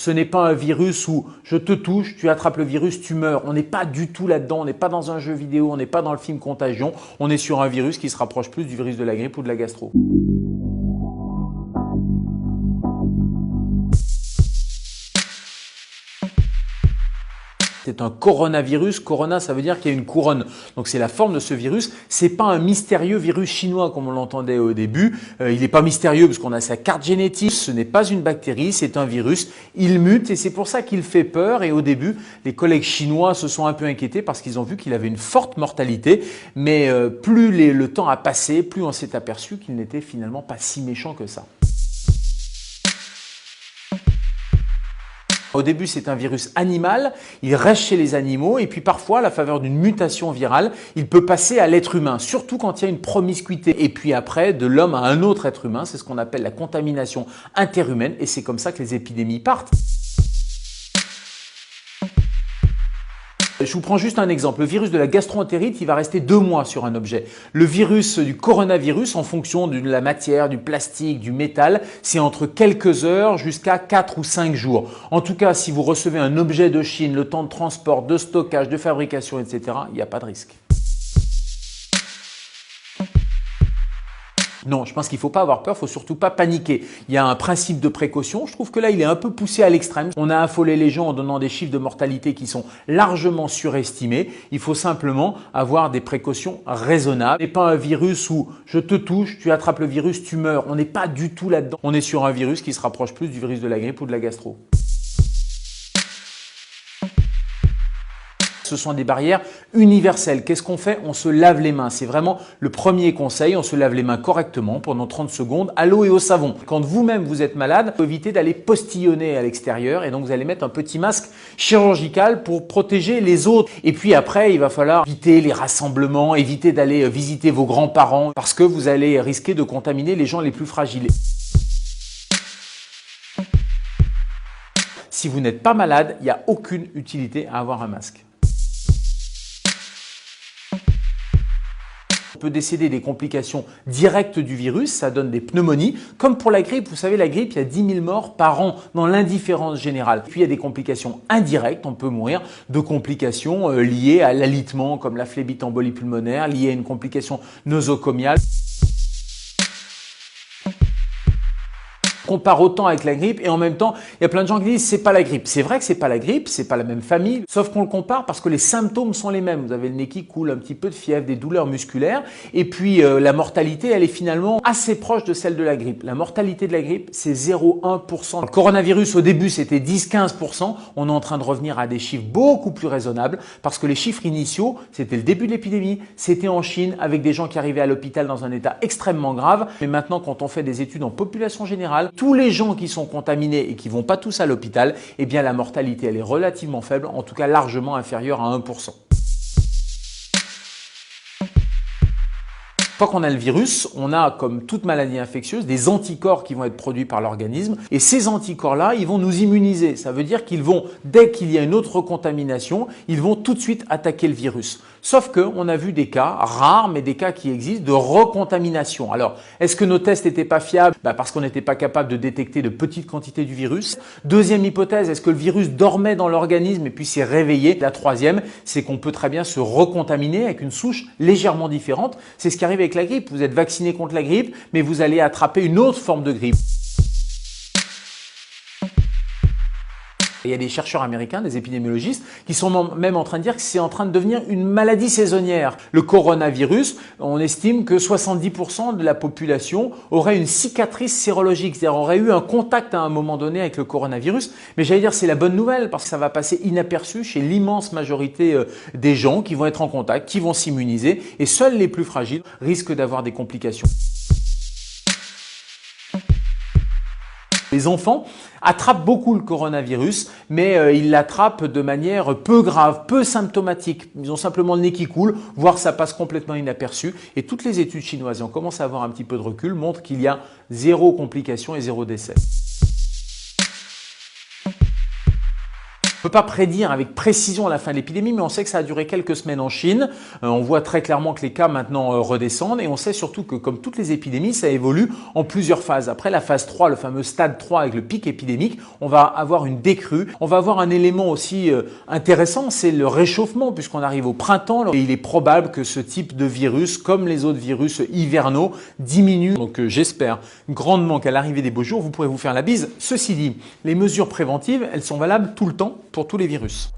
Ce n'est pas un virus où je te touche, tu attrapes le virus, tu meurs. On n'est pas du tout là-dedans, on n'est pas dans un jeu vidéo, on n'est pas dans le film Contagion. On est sur un virus qui se rapproche plus du virus de la grippe ou de la gastro. C'est un coronavirus. Corona, ça veut dire qu'il y a une couronne. Donc c'est la forme de ce virus. C'est pas un mystérieux virus chinois comme on l'entendait au début. Il n'est pas mystérieux parce qu'on a sa carte génétique. Ce n'est pas une bactérie, c'est un virus. Il mute et c'est pour ça qu'il fait peur. Et au début, les collègues chinois se sont un peu inquiétés parce qu'ils ont vu qu'il avait une forte mortalité. Mais plus le temps a passé, plus on s'est aperçu qu'il n'était finalement pas si méchant que ça. Au début, c'est un virus animal, il reste chez les animaux et puis parfois, à la faveur d'une mutation virale, il peut passer à l'être humain, surtout quand il y a une promiscuité. Et puis après, de l'homme à un autre être humain, c'est ce qu'on appelle la contamination interhumaine et c'est comme ça que les épidémies partent. Je vous prends juste un exemple. Le virus de la gastro-entérite, il va rester 2 mois sur un objet. Le virus du coronavirus, en fonction de la matière, du plastique, du métal, c'est entre quelques heures jusqu'à 4 ou 5 jours. En tout cas, si vous recevez un objet de Chine, le temps de transport, de stockage, de fabrication, etc., il n'y a pas de risque. Non, je pense qu'il ne faut pas avoir peur, il ne faut surtout pas paniquer. Il y a un principe de précaution. Je trouve que là, il est un peu poussé à l'extrême. On a affolé les gens en donnant des chiffres de mortalité qui sont largement surestimés. Il faut simplement avoir des précautions raisonnables. Ce n'est pas un virus où je te touche, tu attrapes le virus, tu meurs. On n'est pas du tout là-dedans. On est sur un virus qui se rapproche plus du virus de la grippe ou de la gastro. Ce sont des barrières universelles. Qu'est-ce qu'on fait? On se lave les mains. C'est vraiment le premier conseil. On se lave les mains correctement pendant 30 secondes à l'eau et au savon. Quand vous-même vous êtes malade, il faut éviter d'aller postillonner à l'extérieur et donc vous allez mettre un petit masque chirurgical pour protéger les autres. Et puis après, il va falloir éviter les rassemblements, éviter d'aller visiter vos grands-parents parce que vous allez risquer de contaminer les gens les plus fragiles. Si vous n'êtes pas malade, il n'y a aucune utilité à avoir un masque. On peut décéder des complications directes du virus, ça donne des pneumonies. Comme pour la grippe, vous savez, la grippe, il y a 10 000 morts par an dans l'indifférence générale. Puis il y a des complications indirectes, on peut mourir de complications liées à l'alitement comme la phlébite embolie pulmonaire, liées à une complication nosocomiale. On compare autant avec la grippe et en même temps, il y a plein de gens qui disent c'est pas la grippe. C'est vrai que c'est pas la grippe, c'est pas la même famille, sauf qu'on le compare parce que les symptômes sont les mêmes. Vous avez le nez qui coule, un petit peu de fièvre, des douleurs musculaires et puis la mortalité, elle est finalement assez proche de celle de la grippe. La mortalité de la grippe, c'est 0,1%. Le coronavirus, au début, c'était 10-15%. On est en train de revenir à des chiffres beaucoup plus raisonnables parce que les chiffres initiaux, c'était le début de l'épidémie, c'était en Chine avec des gens qui arrivaient à l'hôpital dans un état extrêmement grave. Mais maintenant, quand on fait des études en population générale, tous les gens qui sont contaminés et qui vont pas tous à l'hôpital, eh bien la mortalité elle est relativement faible, en tout cas largement inférieure à 1%. Une fois qu'on a le virus, on a, comme toute maladie infectieuse, des anticorps qui vont être produits par l'organisme et ces anticorps-là, ils vont nous immuniser. Ça veut dire qu'ils vont, dès qu'il y a une autre contamination, ils vont tout de suite attaquer le virus. Sauf qu'on a vu des cas rares, mais des cas qui existent de recontamination. Alors, est-ce que nos tests n'étaient pas fiables? Parce qu'on n'était pas capable de détecter de petites quantités du virus. Deuxième hypothèse, est-ce que le virus dormait dans l'organisme et puis s'est réveillé? La troisième, c'est qu'on peut très bien se recontaminer avec une souche légèrement différente. C'est ce qui arrive avec la grippe. Vous êtes vacciné contre la grippe, mais vous allez attraper une autre forme de grippe. Il y a des chercheurs américains, des épidémiologistes, qui sont même en train de dire que c'est en train de devenir une maladie saisonnière. Le coronavirus, on estime que 70% de la population aurait une cicatrice sérologique, c'est-à-dire aurait eu un contact à un moment donné avec le coronavirus. Mais j'allais dire c'est la bonne nouvelle parce que ça va passer inaperçu chez l'immense majorité des gens qui vont être en contact, qui vont s'immuniser et seuls les plus fragiles risquent d'avoir des complications. Les enfants attrapent beaucoup le coronavirus, mais ils l'attrapent de manière peu grave, peu symptomatique. Ils ont simplement le nez qui coule, voire ça passe complètement inaperçu. Et toutes les études chinoises, et on commence à avoir un petit peu de recul, montrent qu'il y a 0 complication et 0 décès. On ne peut pas prédire avec précision la fin de l'épidémie, mais on sait que ça a duré quelques semaines en Chine. On voit très clairement que les cas maintenant redescendent et on sait surtout que comme toutes les épidémies, ça évolue en plusieurs phases. Après la phase 3, le fameux stade 3 avec le pic épidémique, on va avoir une décrue. On va avoir un élément aussi intéressant, c'est le réchauffement puisqu'on arrive au printemps et il est probable que ce type de virus, comme les autres virus hivernaux, diminue. Donc j'espère grandement qu'à l'arrivée des beaux jours, vous pourrez vous faire la bise. Ceci dit, les mesures préventives, elles sont valables tout le temps pour tous les virus.